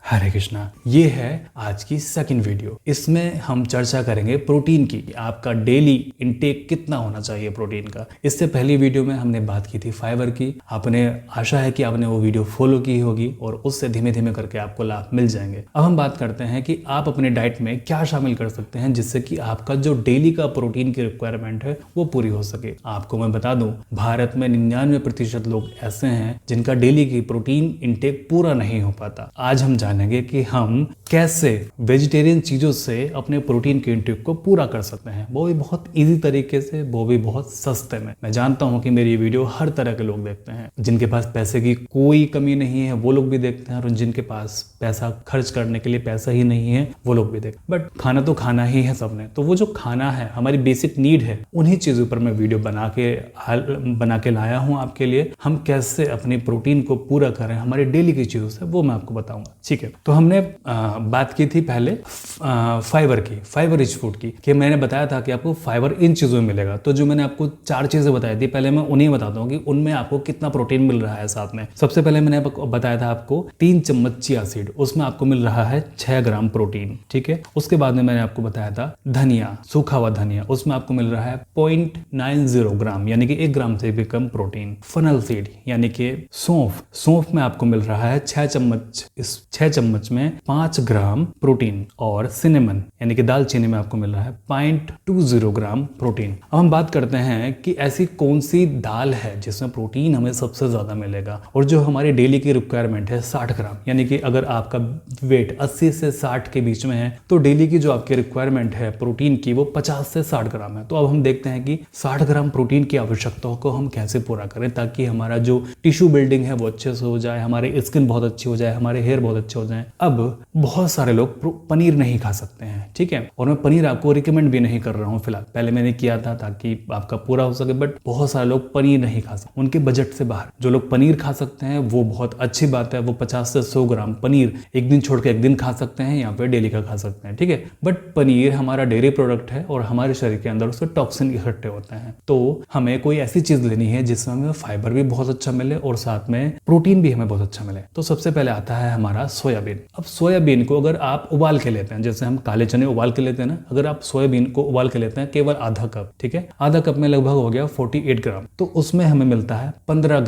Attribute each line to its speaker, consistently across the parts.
Speaker 1: हरे कृष्णा। ये है आज की सेकंड वीडियो। इसमें हम चर्चा करेंगे प्रोटीन की। आपका डेली इनटेक कितना होना चाहिए प्रोटीन का। इससे पहली वीडियो में हमने बात की थी फाइबर की। आपने आशा है कि आपने वो वीडियो फॉलो की होगी और उससे धीमे धीमे करके आपको लाभ मिल जाएंगे। अब हम बात करते हैं कि आप अपने डाइट में क्या शामिल कर सकते हैं जिससे कि आपका जो डेली का प्रोटीन की रिक्वायरमेंट है वो पूरी हो सके। आपको मैं बता दूं, भारत में 99% लोग ऐसे हैं जिनका डेली की प्रोटीन इनटेक पूरा नहीं हो पाता। आज हम जानेंगे कि हम कैसे वेजिटेरियन चीजों से अपने प्रोटीन के इंटेक को पूरा कर सकते हैं, वो भी बहुत इजी तरीके से, वो भी बहुत सस्ते में। मैं जानता हूं कि मेरी वीडियो हर तरह के लोग देखते हैं। जिनके पास पैसे की कोई कमी नहीं है वो लोग भी देखते हैं और जिनके पास पैसा खर्च करने के लिए पैसा ही नहीं है वो लोग भी देखते हैं। बट खाना तो खाना ही है सबने, तो वो जो खाना है हमारी बेसिक नीड है, उन्हीं चीजों पर मैं वीडियो बना के लाया हूं आपके लिए। हम कैसे अपनी प्रोटीन को पूरा करें हमारे डेली की चीजों से, वो मैं आपको बताऊंगा। ठीक है, तो हमने बात की थी पहले फाइबर की, फाइबर रिच फूड की, कि मैंने बताया था कि आपको फाइबर इन चीजों में मिलेगा। तो जो मैंने आपको 4 चीजें बताई थी, पहले मैं उन्हें बताता हूँ कि उनमें आपको कितना प्रोटीन मिल रहा है। साथ में सबसे पहले मैंने बताया था आपको 3 चम्मच चिया सीड, उसमें आपको मिल रहा है 6 ग्राम प्रोटीन। ठीक है, उसके बाद में मैंने आपको बताया था धनिया, सूखा हुआ धनिया, उसमें आपको मिल रहा है 0.90 ग्राम, यानी कि 1 ग्राम से भी कम प्रोटीन। फनल सीड यानी कि सौंफ, सौंफ में आपको मिल रहा है 6 चम्मच, इस 6 चम्मच में 5 ग्राम प्रोटीन। और सिनेमन यानी कि दालचीनी में आपको मिल रहा है 0.20 ग्राम प्रोटीन। अब हम बात करते हैं कि ऐसी कौन सी दाल है जिसमें प्रोटीन हमें सबसे ज्यादा मिलेगा और जो हमारी डेली की रिक्वायरमेंट है 60 ग्राम, यानी कि अगर आपका वेट 80 से 60 के बीच में है तो डेली की जो आपकी रिक्वायरमेंट है प्रोटीन की वो 50 से 60 ग्राम है। तो अब हम देखते हैं कि 60 ग्राम प्रोटीन की आवश्यकताओं को हम कैसे पूरा करें ताकि हमारा जो टिश्यू बिल्डिंग है वो अच्छे से हो जाए, हमारी स्किन बहुत अच्छी हो जाए, हमारे हेयर बहुत अच्छे हो जाए। अब बहुत सारे लोग पनीर नहीं खा सकते हैं, ठीक है, और मैं पनीर आपको रिकमेंड भी नहीं कर रहा हूं फिलहाल। पहले मैंने किया था ताकि आपका पूरा हो सके, बट बहुत सारे लोग पनीर नहीं खा सकते, उनके बजट से बाहर। जो लोग पनीर खा सकते हैं वो बहुत अच्छी बात है, वो 50 से 100 ग्राम पनीर एक दिन छोड़ के एक दिन खा सकते हैं या फिर डेली का खा सकते हैं। ठीक है, बट पनीर हमारा डेयरी प्रोडक्ट है और हमारे शरीर के अंदर उसके टॉक्सिन इकट्ठे होते हैं। तो हमें कोई ऐसी चीज लेनी है जिसमें हमें फाइबर भी बहुत अच्छा मिले और साथ में प्रोटीन भी हमें बहुत अच्छा मिले। तो सबसे पहले आता है हमारा सोयाबीन। अब सोयाबीन को अगर आप उबाल के लेते हैं, जैसे हम काले चने उबाल के लेते हैं ना, अगर आप सोयाबीन को उबाल के लेते हैं केवल आधा कप, ठीक है, आधा कप में लगभग हो गया 48 ग्राम, तो उसमें हमें मिलता है 15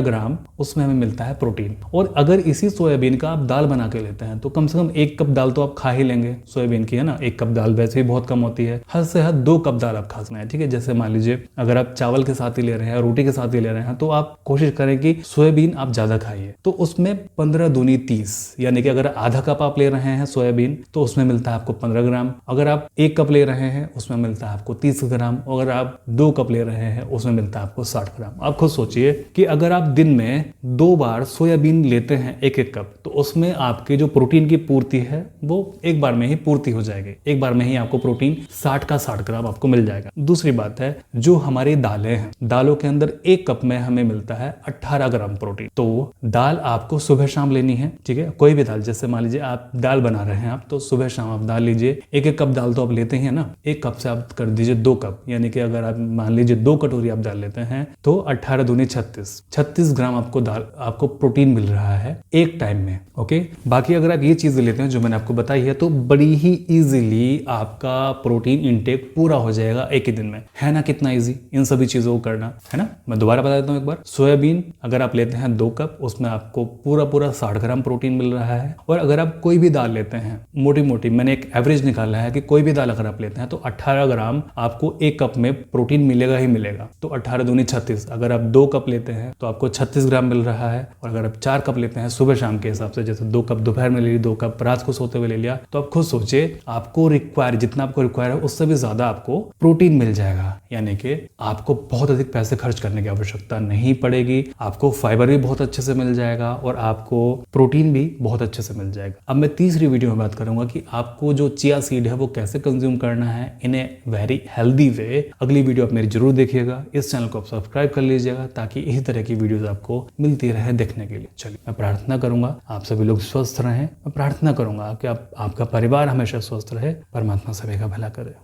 Speaker 1: ग्राम उसमें हमें मिलता है प्रोटीन। और अगर इसी सोयाबीन का आप दाल बना के लेते हैं तो कम से कम 1 कप दाल तो आप खा ही लेंगे सोयाबीन की, है ना। 1 कप दाल वैसे भी बहुत कम होती है, हद से हद 2 कप दाल आप खा सकते हैं। ठीक है, जैसे मान लीजिए अगर आप चावल के साथ ही ले रहे हैं, रोटी के साथ ही ले रहे हैं, तो आप कोशिश करें कि सोयाबीन आप ज्यादा खाइए। तो उसमें 15 दूनी 30, यानी कि अगर आधा कप आप ले रहे हैं सोयाबीन तो उसमें मिलता है आपको 15 ग्राम। अगर आप 1 कप ले रहे हैं उसमें मिलता है आपको 30 ग्राम। अगर आप 2 कप ले रहे हैं उसमें मिलता है आपको 60 ग्राम। आप खुद सोचिए कि अगर आप दिन में 2 बार सोयाबीन लेते हैं 1-1 कप, तो उसमें आपकी जो प्रोटीन की पूर्ति है वो एक बार में ही पूर्ति हो जाएगी। एक बार में ही आपको प्रोटीन 60 का 60 ग्राम आपको मिल जाएगा। दूसरी बात है जो हमारी दालें हैं, दालों के अंदर 1 कप में हमें मिलता है 18 ग्राम प्रोटीन। तो दाल आपको सुबह शाम लेनी है, ठीक है, कोई भी दाल। जैसे मान लीजिए आप दाल बना रहे हैं आप, तो सुबह शाम आप दाल लीजिए। 1-1 कप दाल तो आप लेते हैं ना, 1 कप से आप कर दीजिए 2 कप, यानी कि अगर आप मान लीजिए 2 कटोरी आप दाल लेते हैं तो 18 दूनी 36 ग्राम आपको प्रोटीन मिल रहा है एक टाइम में। ओके, बाकी अगर आप ये चीजें लेते हैं जो मैंने आपको बताई है तो बड़ी ही इजीली आपका प्रोटीन इंटेक पूरा हो जाएगा एक ही दिन में, है ना। कितना इजी इन सभी चीजों को करना, है ना। मैं दोबारा बता देता हूँ एक बार। सोयाबीन अगर आप लेते हैं 2 कप, उसमें आपको पूरा 60 ग्राम प्रोटीन मिल रहा है। और अगर आप कोई भी दाल लेते हैं, मोटी मैंने एक एवरेज निकाला है कि कोई भी दाल अगर आप लेते हैं तो 18 ग्राम आपको 1 कप में प्रोटीन मिलेगा ही मिलेगा। तो 18 दूनी 36, अगर आप 2 कप लेते हैं तो आपको 36 ग्राम मिल रहा है। और अगर आप 4 कप लेते हैं सुबह शाम के हिसाब से, जैसे 2 कप दोपहर में ले लिया, 2 कप रात को सोते हुए ले लिया, तो आप खुद सोचिए आपको जितना आपको रिक्वायर है उससे भी ज्यादा आपको प्रोटीन मिल जाएगा। यानी कि आपको बहुत अधिक पैसे खर्च करने की आवश्यकता नहीं पड़ेगी, आपको फाइबर भी बहुत अच्छे से मिल जाएगा और आपको प्रोटीन भी बहुत अच्छे से मिल जाएगा। अब मैं तीसरी वीडियो में बात करूंगा कि आपको जो चिया सीड है वो कैसे कंज्यूम करना है इन ए वेरी हेल्दी वे। अगली वीडियो आप मेरी जरूर देखिएगा। इस चैनल को आप सब्सक्राइब कर लीजिएगा ताकि इसी तरह की वीडियोस आपको मिलती रहे देखने के लिए। चलिए, मैं प्रार्थना करूंगा आप सभी लोग स्वस्थ रहें। मैं प्रार्थना करूंगा कि आपका परिवार हमेशा स्वस्थ रहे। परमात्मा सभी का भला करे।